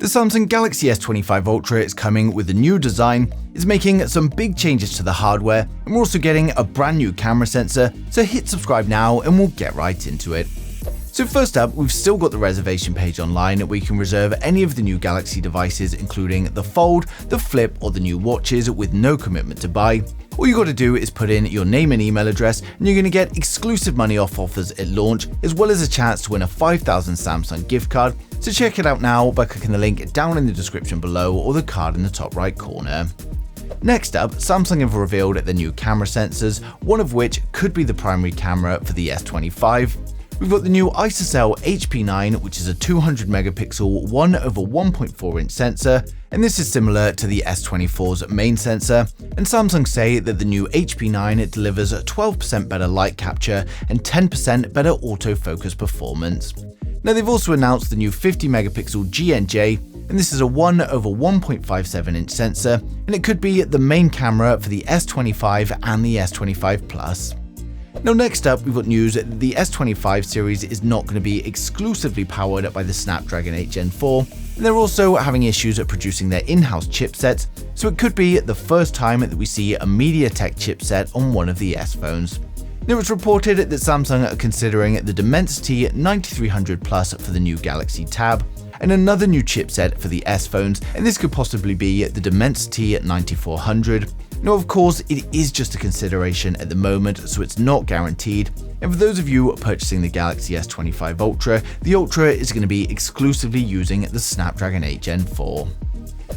The Samsung Galaxy S25 Ultra is coming with a new design, is making some big changes to the hardware, and we're also getting a brand new camera sensor, so hit subscribe now and we'll get right into it. So first up, we've still got the reservation page online where you can reserve any of the new Galaxy devices including the Fold, the Flip or the new watches with no commitment to buy. All you got to do is put in your name and email address and you're going to get exclusive money off offers at launch as well as a chance to win a 5,000 Samsung gift card. So check it out now by clicking the link down in the description below or the card in the top right corner. Next up, Samsung have revealed their new camera sensors, one of which could be the primary camera for the S25. We've got the new ISOCELL HP9, which is a 200 megapixel 1/1.4 inch sensor, and this is similar to the S24's main sensor. And Samsung say that the new HP9 delivers 12% better light capture and 10% better autofocus performance. Now they've also announced the new 50 megapixel GNJ, and this is a 1/1.57 inch sensor, and it could be the main camera for the S25 and the S25 Plus. Now next up, we've got news that the S25 series is not going to be exclusively powered by the Snapdragon 8 Gen 4, and they're also having issues at producing their in-house chipsets, so it could be the first time that we see a MediaTek chipset on one of the S phones. Now it's reported that Samsung are considering the Dimensity 9300 Plus for the new Galaxy Tab, and another new chipset for the S phones, and this could possibly be the Dimensity 9400. Now of course it is just a consideration at the moment, so it's not guaranteed, and for those of you purchasing the Galaxy S25 Ultra, the Ultra is going to be exclusively using the Snapdragon 8 Gen 4.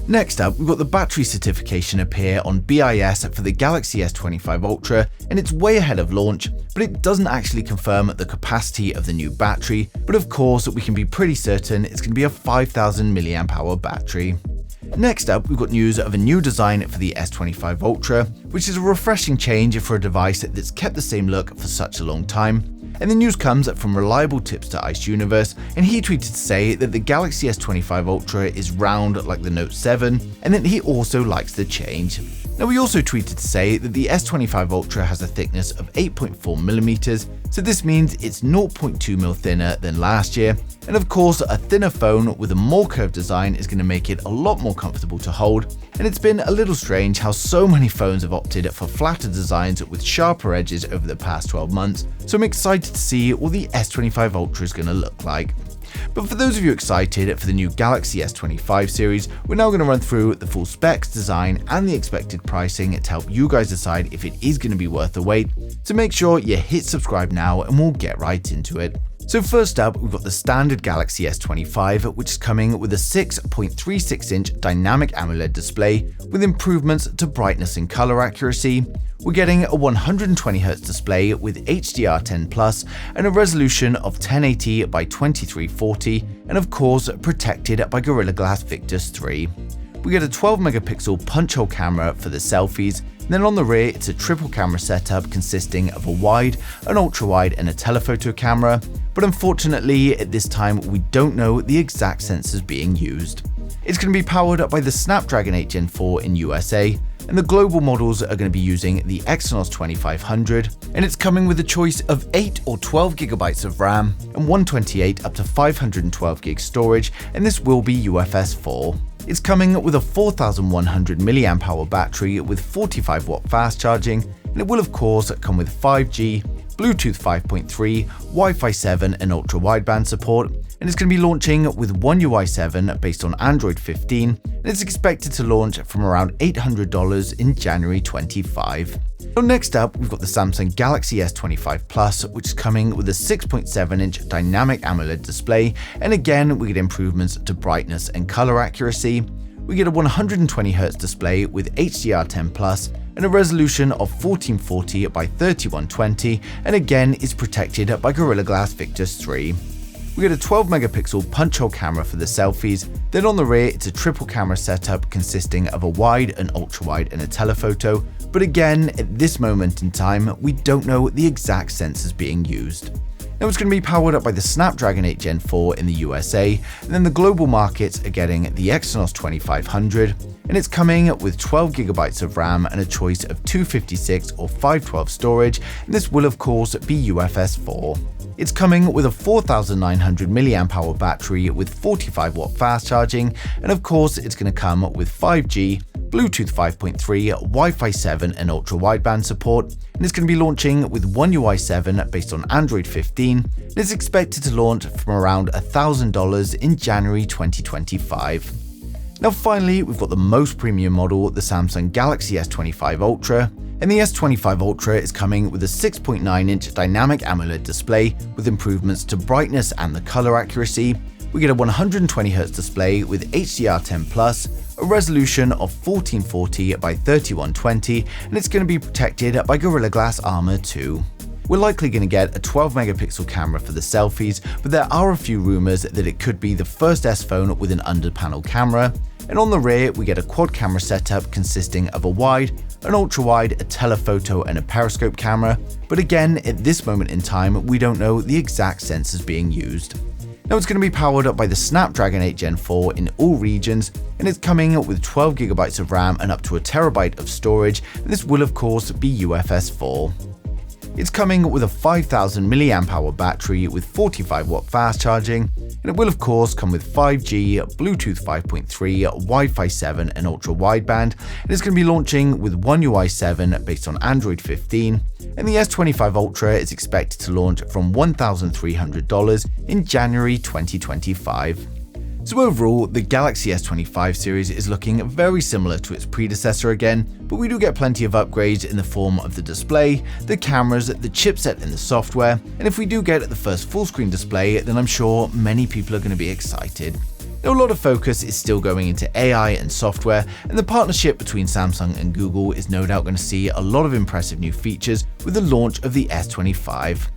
Next up, we've got the battery certification appear on BIS for the Galaxy S25 Ultra, and it's way ahead of launch, but it doesn't actually confirm the capacity of the new battery, but of course we can be pretty certain it's going to be a 5000 mAh battery. Next up, we've got news of a new design for the S25 Ultra, which is a refreshing change for a device that's kept the same look for such a long time. And the news comes from reliable tips to Ice Universe, and he tweeted to say that the Galaxy S25 Ultra is round like the Note 7, and that he also likes the change. Now he also tweeted to say that the S25 Ultra has a thickness of 8.4mm, so this means it's 0.2mm thinner than last year, and of course a thinner phone with a more curved design is going to make it a lot more comfortable to hold, and it's been a little strange how so many phones have opted for flatter designs with sharper edges over the past 12 months, so I'm excited to see what the S25 Ultra is going to look like. But for those of you excited for the new Galaxy S25 series, we're now going to run through the full specs, design, and the expected pricing to help you guys decide if it is going to be worth the wait. So make sure you hit subscribe now and we'll get right into it. So first up, we've got the standard Galaxy S25, which is coming with a 6.36-inch dynamic AMOLED display with improvements to brightness and color accuracy. We're getting a 120Hz display with HDR10+ and a resolution of 1080 by 2340, and of course protected by Gorilla Glass Victus 3. We get a 12 megapixel punch hole camera for the selfies, and then on the rear it's a triple camera setup consisting of a wide, an ultra wide and a telephoto camera, but unfortunately at this time we don't know the exact sensors being used. It's going to be powered up by the Snapdragon 8 Gen 4 in USA, and the global models are going to be using the Exynos 2500, and it's coming with a choice of 8 or 12 GB of RAM and 128 up to 512 GB storage, and this will be UFS 4. It's coming with a 4100 mAh battery with 45 watt fast charging, and it will of course come with 5G, Bluetooth 5.3, Wi-Fi 7 and ultra wideband support, and it's going to be launching with One UI 7 based on Android 15, and it's expected to launch from around $800 in January 25. So next up, we've got the Samsung Galaxy S25 Plus, which is coming with a 6.7-inch dynamic AMOLED display, and again we get improvements to brightness and color accuracy. We get a 120Hz display with HDR10+, and a resolution of 1440 by 3120, and again is protected by Gorilla Glass Victus 3. We get a 12 megapixel punch hole camera for the selfies, then on the rear it's a triple camera setup consisting of a wide, an ultra wide and a telephoto, but again at this moment in time we don't know the exact sensors being used. Now it's going to be powered up by the Snapdragon 8 Gen 4 in the USA, and then the global markets are getting the Exynos 2500, and it's coming with 12 GB of RAM and a choice of 256 or 512 storage, and this will of course be UFS 4. It's coming with a 4900 mAh battery with 45-watt fast charging, and of course it's going to come with 5G, Bluetooth 5.3, Wi-Fi 7 and ultra-wideband support, and it's going to be launching with One UI 7 based on Android 15, and it's expected to launch from around $1,000 in January 2025. Now finally, we've got the most premium model, the Samsung Galaxy S25 Ultra, and the S25 Ultra is coming with a 6.9-inch dynamic AMOLED display with improvements to brightness and the color accuracy. We get a 120Hz display with HDR10+, a resolution of 1440 by 3120, and it's going to be protected by Gorilla Glass Armor too. We're likely going to get a 12-megapixel camera for the selfies, but there are a few rumors that it could be the first S phone with an under-panel camera. And on the rear, we get a quad camera setup consisting of a wide, an ultra-wide, a telephoto and a periscope camera, but again, at this moment in time, we don't know the exact sensors being used. Now it's going to be powered up by the Snapdragon 8 Gen 4 in all regions, and it's coming with 12GB of RAM and up to a terabyte of storage, and this will of course be UFS 4. It's coming with a 5000 mAh battery with 45-watt fast charging, and it will of course come with 5G, Bluetooth 5.3, Wi-Fi 7 and ultra-wideband, and it's going to be launching with One UI 7 based on Android 15, and the S25 Ultra is expected to launch from $1,300 in January 2025. So overall, the Galaxy S25 series is looking very similar to its predecessor again, but we do get plenty of upgrades in the form of the display, the cameras, the chipset and the software, and if we do get the first full-screen display, then I'm sure many people are going to be excited. Now, a lot of focus is still going into AI and software, and the partnership between Samsung and Google is no doubt going to see a lot of impressive new features with the launch of the S25.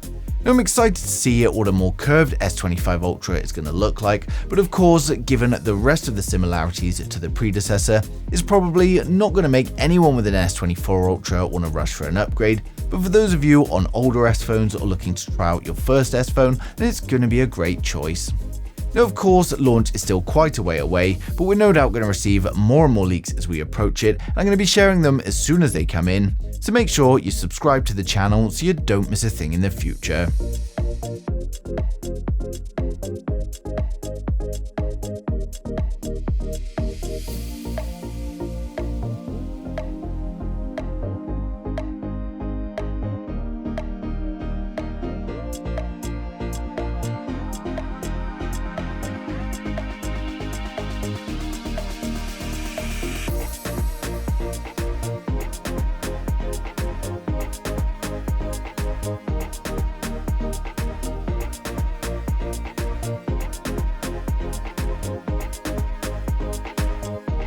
Now, I'm excited to see what a more curved S25 Ultra is going to look like, but of course, given the rest of the similarities to the predecessor, it's probably not going to make anyone with an S24 Ultra want to rush for an upgrade, but for those of you on older S phones or looking to try out your first S phone, then it's going to be a great choice. Now, of course, launch is still quite a way away, but we're no doubt going to receive more and more leaks as we approach it. I'm going to be sharing them as soon as they come in, so make sure you subscribe to the channel so you don't miss a thing in the future.